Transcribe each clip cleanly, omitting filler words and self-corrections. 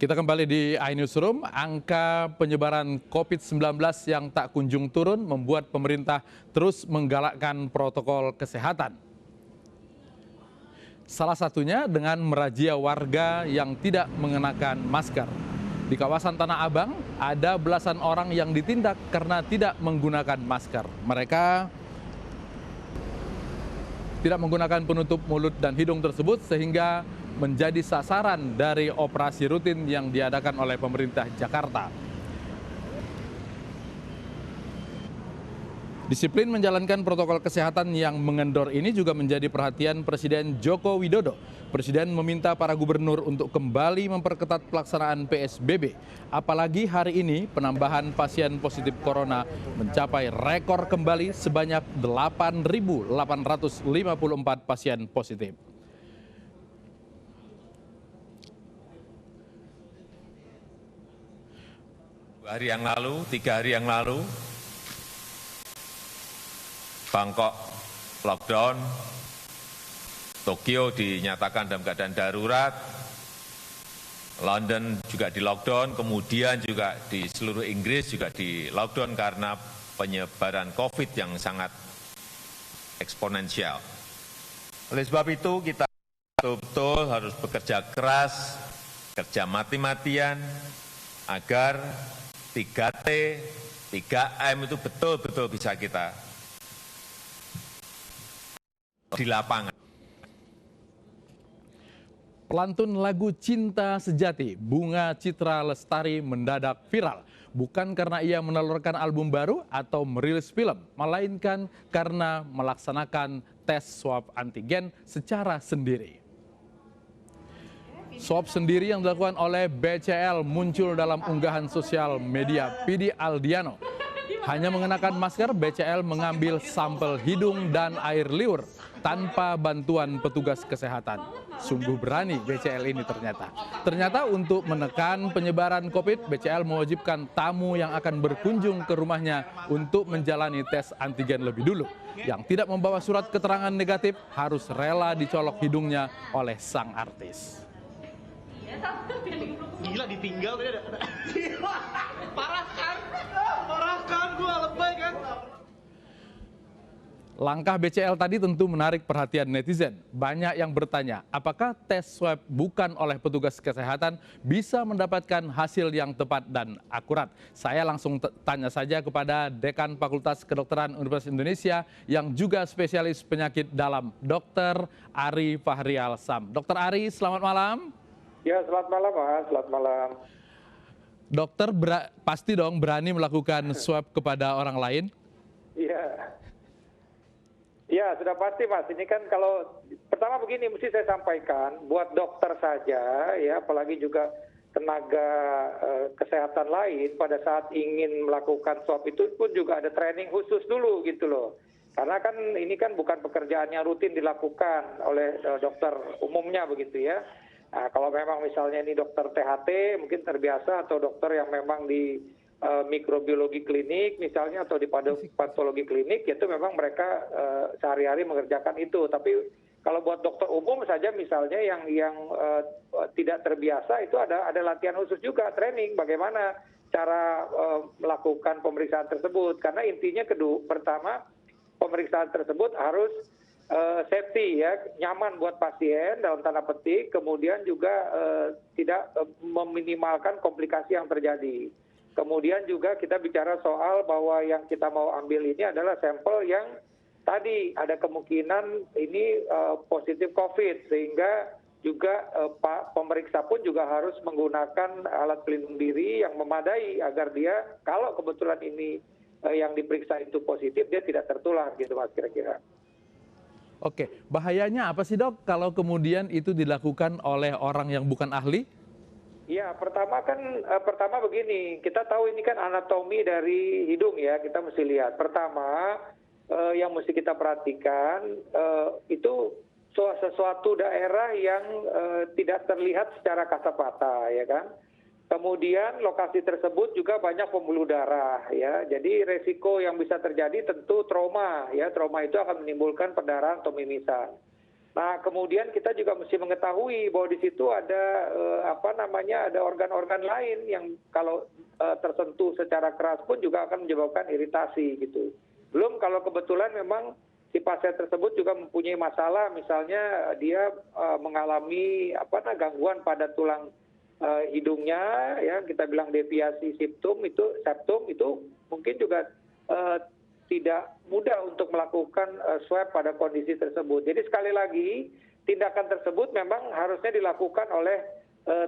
Kita kembali di iNewsroom. Angka penyebaran COVID-19 yang tak kunjung turun membuat pemerintah terus menggalakkan protokol kesehatan. Salah satunya dengan merazia warga yang tidak mengenakan masker. Di kawasan Tanah Abang, ada belasan orang yang ditindak karena tidak menggunakan masker. Mereka tidak menggunakan penutup mulut dan hidung tersebut sehingga menjadi sasaran dari operasi rutin yang diadakan oleh pemerintah Jakarta. Disiplin menjalankan protokol kesehatan yang mengendor ini juga menjadi perhatian Presiden Joko Widodo. Presiden meminta para gubernur untuk kembali memperketat pelaksanaan PSBB. Apalagi hari ini penambahan pasien positif corona mencapai rekor kembali sebanyak 8.854 pasien positif. Tiga hari yang lalu, Bangkok lockdown, Tokyo dinyatakan dalam keadaan darurat, London juga di lockdown, kemudian juga di seluruh Inggris juga di lockdown karena penyebaran COVID yang sangat eksponensial. Oleh sebab itu kita betul-betul harus bekerja keras, kerja mati-matian agar 3T, 3M itu betul-betul bisa kita di lapangan. Pelantun lagu Cinta Sejati, Bunga Citra Lestari mendadak viral. Bukan karena ia menelurkan album baru atau merilis film, melainkan karena melaksanakan tes swab antigen secara sendiri. Swab sendiri yang dilakukan oleh BCL muncul dalam unggahan sosial media Pidi Aldiano. Hanya mengenakan masker, BCL mengambil sampel hidung dan air liur tanpa bantuan petugas kesehatan. Sungguh berani BCL ini ternyata. Ternyata untuk menekan penyebaran COVID, BCL mewajibkan tamu yang akan berkunjung ke rumahnya untuk menjalani tes antigen lebih dulu. Yang tidak membawa surat keterangan negatif harus rela dicolok hidungnya oleh sang artis. Gila ditinggal tadi ada. Parah kan gua lebay kan. Langkah BCL tadi tentu menarik perhatian netizen. Banyak yang bertanya, apakah tes swab bukan oleh petugas kesehatan bisa mendapatkan hasil yang tepat dan akurat? Saya langsung tanya saja kepada Dekan Fakultas Kedokteran Universitas Indonesia yang juga spesialis penyakit dalam, Dr. Ari Fahrial Sam. Dr. Ari, selamat malam. Ya, selamat malam, Mas. Selamat malam. Dokter pasti dong berani melakukan swab kepada orang lain? Iya. Ya, sudah pasti, Mas. Ini kan kalau pertama begini mesti saya sampaikan, buat dokter saja ya, apalagi juga tenaga kesehatan lain pada saat ingin melakukan swab itu pun juga ada training khusus dulu gitu loh. Karena kan ini kan bukan pekerjaan yang rutin dilakukan oleh dokter umumnya begitu ya. Nah, kalau memang misalnya ini dokter THT mungkin terbiasa atau dokter yang memang di mikrobiologi klinik misalnya atau di patologi klinik itu memang mereka sehari-hari mengerjakan itu. Tapi kalau buat dokter umum saja misalnya yang tidak terbiasa itu ada latihan khusus juga, training bagaimana cara melakukan pemeriksaan tersebut. Karena intinya pertama pemeriksaan tersebut harus safety ya, nyaman buat pasien dalam tanda petik, kemudian juga tidak meminimalkan komplikasi yang terjadi. Kemudian juga kita bicara soal bahwa yang kita mau ambil ini adalah sampel yang tadi ada kemungkinan ini positif COVID, sehingga juga pemeriksa pun juga harus menggunakan alat pelindung diri yang memadai agar dia kalau kebetulan ini yang diperiksa itu positif, dia tidak tertular gitu Mas kira-kira. Oke, bahayanya apa sih dok kalau kemudian itu dilakukan oleh orang yang bukan ahli? Ya, pertama begini, kita tahu ini kan anatomi dari hidung ya, kita mesti lihat. Pertama, yang mesti kita perhatikan itu sesuatu daerah yang tidak terlihat secara kasat mata, ya kan? Kemudian lokasi tersebut juga banyak pembuluh darah ya. Jadi resiko yang bisa terjadi tentu trauma ya. Trauma itu akan menimbulkan perdarahan atau mimisan. Nah, kemudian kita juga mesti mengetahui bahwa di situ ada ada organ-organ lain yang kalau tersentuh secara keras pun juga akan menyebabkan iritasi gitu. Belum kalau kebetulan memang si pasien tersebut juga mempunyai masalah, misalnya dia mengalami gangguan pada tulang hidungnya, ya kita bilang deviasi septum itu mungkin juga tidak mudah untuk melakukan swab pada kondisi tersebut. Jadi sekali lagi, tindakan tersebut memang harusnya dilakukan oleh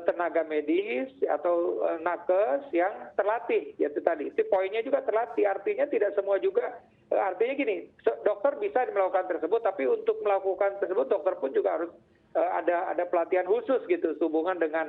tenaga medis atau nakes yang terlatih, yaitu tadi. Itu poinnya juga terlatih, artinya tidak semua juga, artinya gini, dokter bisa melakukan tersebut, tapi untuk melakukan tersebut dokter pun juga harus ada pelatihan khusus gitu sehubungan dengan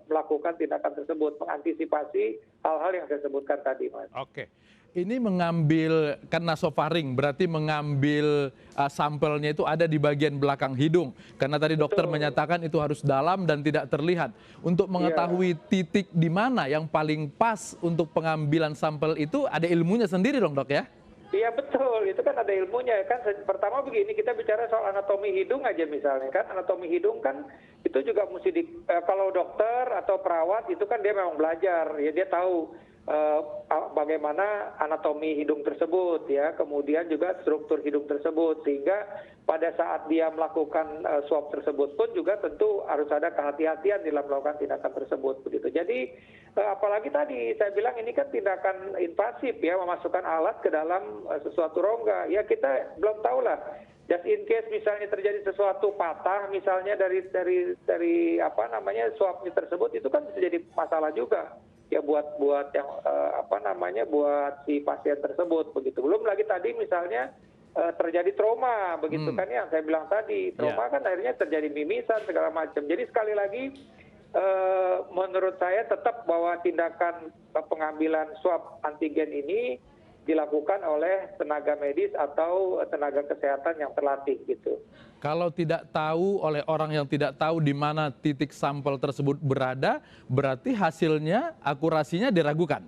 melakukan tindakan tersebut, mengantisipasi hal-hal yang saya sebutkan tadi, Mas. Oke. Ini mengambil, kan nasofaring, berarti mengambil sampelnya itu ada di bagian belakang hidung. Karena tadi dokter menyatakan itu harus dalam dan tidak terlihat. Untuk mengetahui titik di mana yang paling pas untuk pengambilan sampel itu, ada ilmunya sendiri dong, Dok, ya? Iya betul, itu kan ada ilmunya kan. Pertama begini, kita bicara soal anatomi hidung aja misalnya kan. Anatomi hidung kan itu juga mesti kalau dokter atau perawat itu kan dia memang belajar, ya dia tahu bagaimana anatomi hidung tersebut, ya, kemudian juga struktur hidung tersebut, sehingga pada saat dia melakukan swab tersebut pun juga tentu harus ada kehati-hatian dalam melakukan tindakan tersebut, begitu. Jadi apalagi tadi saya bilang ini kan tindakan invasif, ya, memasukkan alat ke dalam sesuatu rongga, ya kita belum tahu lah. Just in case misalnya terjadi sesuatu patah misalnya dari swabnya tersebut, itu kan bisa jadi masalah juga. Ya buat yang buat si pasien tersebut begitu. Belum lagi tadi misalnya terjadi trauma begitu kan, yang saya bilang tadi, trauma kan akhirnya terjadi mimisan segala macam. Jadi sekali lagi menurut saya tetap bahwa tindakan pengambilan swab antigen ini dilakukan oleh tenaga medis atau tenaga kesehatan yang terlatih gitu. Kalau tidak tahu oleh orang yang tidak tahu di mana titik sampel tersebut berada, berarti hasilnya, akurasinya diragukan.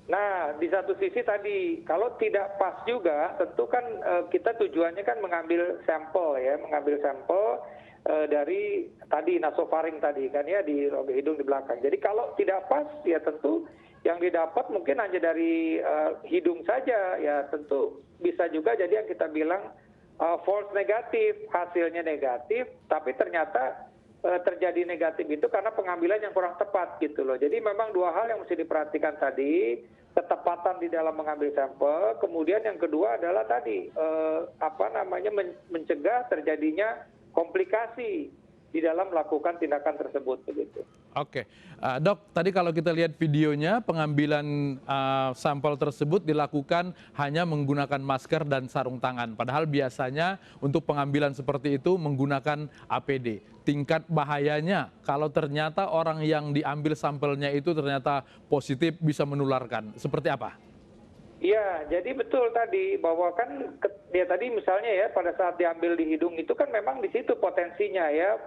Nah, di satu sisi tadi, kalau tidak pas juga, tentu kan kita tujuannya kan mengambil sampel, ya, mengambil sampel dari tadi nasofaring tadi kan, ya, di rongga hidung di belakang. Jadi kalau tidak pas, ya tentu yang didapat mungkin hanya dari hidung saja, ya tentu bisa juga jadi yang kita bilang false negatif, hasilnya negatif, tapi ternyata terjadi negatif itu karena pengambilan yang kurang tepat gitu loh. Jadi memang dua hal yang mesti diperhatikan tadi, ketepatan di dalam mengambil sampel, kemudian yang kedua adalah tadi mencegah terjadinya komplikasi di dalam melakukan tindakan tersebut begitu. Oke, Dok, tadi kalau kita lihat videonya, pengambilan sampel tersebut dilakukan hanya menggunakan masker dan sarung tangan. Padahal biasanya untuk pengambilan seperti itu menggunakan APD. Tingkat bahayanya kalau ternyata orang yang diambil sampelnya itu ternyata positif bisa menularkan. Seperti apa? Iya, jadi betul tadi bahwa kan ya tadi misalnya ya pada saat diambil di hidung itu kan memang di situ potensinya, ya.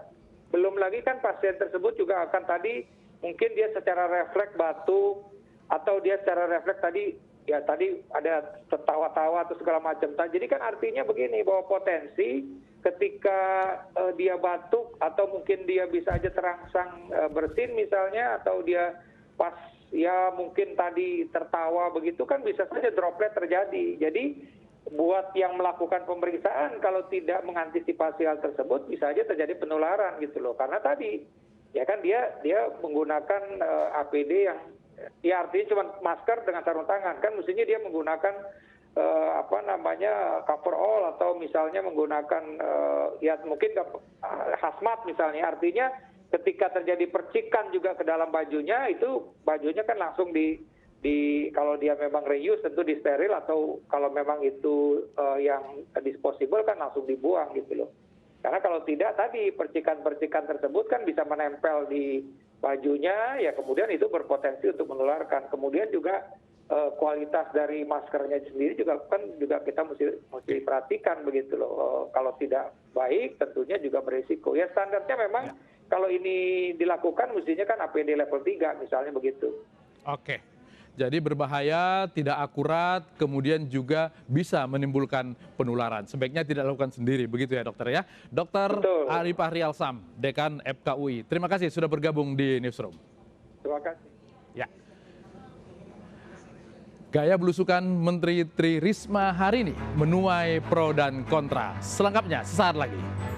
Belum lagi kan pasien tersebut juga akan tadi mungkin dia secara refleks batuk atau dia secara refleks tadi ya tadi ada tertawa-tawa atau segala macam. Jadi kan artinya begini bahwa potensi ketika dia batuk atau mungkin dia bisa aja terangsang bersin misalnya, atau dia pas ya mungkin tadi tertawa begitu kan bisa saja droplet terjadi. Jadi buat yang melakukan pemeriksaan kalau tidak mengantisipasi hal tersebut bisa aja terjadi penularan gitu loh. Karena tadi ya kan dia menggunakan APD yang ya artinya cuma masker dengan sarung tangan, kan mestinya dia menggunakan cover all atau misalnya menggunakan ya mungkin hazmat misalnya. Artinya ketika terjadi percikan juga ke dalam bajunya, itu bajunya kan langsung kalau dia memang reuse tentu disteril, atau kalau memang itu yang disposable kan langsung dibuang gitu loh. Karena kalau tidak tadi percikan-percikan tersebut kan bisa menempel di bajunya, ya kemudian itu berpotensi untuk menularkan. Kemudian juga kualitas dari maskernya sendiri juga kita mesti perhatikan begitu loh. Kalau tidak baik tentunya juga berisiko. Ya standarnya memang kalau ini dilakukan mestinya kan APD level 3 misalnya begitu. Oke. Jadi berbahaya, tidak akurat, kemudian juga bisa menimbulkan penularan. Sebaiknya tidak lakukan sendiri, begitu ya dokter ya. Dokter Betul. Arif Alsam, Dekan FKUI. Terima kasih sudah bergabung di Newsroom. Terima kasih. Ya. Gaya belusukan Menteri Tri Risma hari ini menuai pro dan kontra. Selengkapnya sesaat lagi.